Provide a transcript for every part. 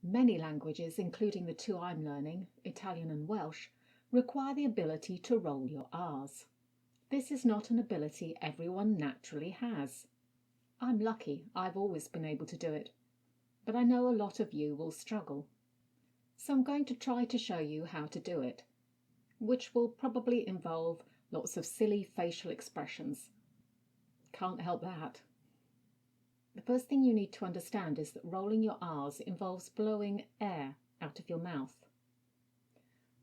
Many languages, including the two I'm learning, Italian and Welsh, require the ability to roll your R's. This is not an ability everyone naturally has. I'm lucky, I've always been able to do it, but I know a lot of you will struggle. So I'm going to try to show you how to do it, which will probably involve lots of silly facial expressions. Can't help that. The first thing you need to understand is that rolling your R's involves blowing air out of your mouth.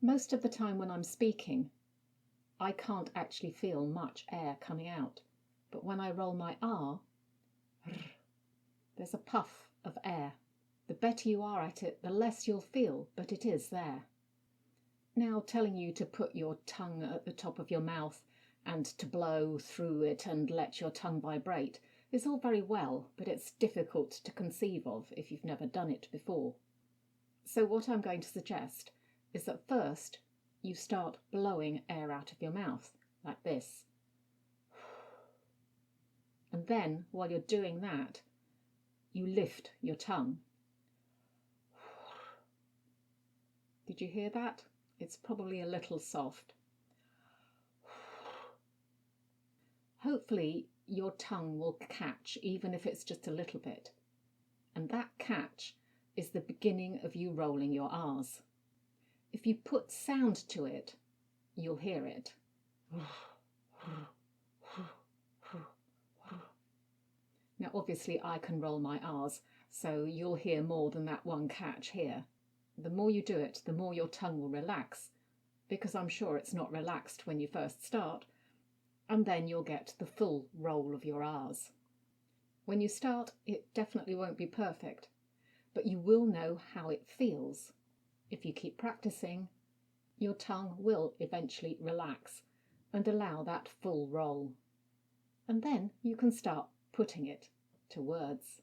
Most of the time when I'm speaking, I can't actually feel much air coming out, but when I roll my R, there's a puff of air. The better you are at it, the less you'll feel, but it is there. Now, telling you to put your tongue at the top of your mouth and to blow through it and let your tongue vibrate is all very well, but it's difficult to conceive of if you've never done it before. So what I'm going to suggest is that first you start blowing air out of your mouth, like this. And then, while you're doing that, you lift your tongue. Did you hear that? It's probably a little soft. Hopefully your tongue will catch, even if it's just a little bit. And that catch is the beginning of you rolling your R's. If you put sound to it, you'll hear it. Now, obviously, I can roll my R's, so you'll hear more than that one catch here. The more you do it, the more your tongue will relax, because I'm sure it's not relaxed when you first start, and then you'll get the full roll of your R's. When you start, it definitely won't be perfect, but you will know how it feels. If you keep practicing, your tongue will eventually relax and allow that full roll. And then you can start putting it to words.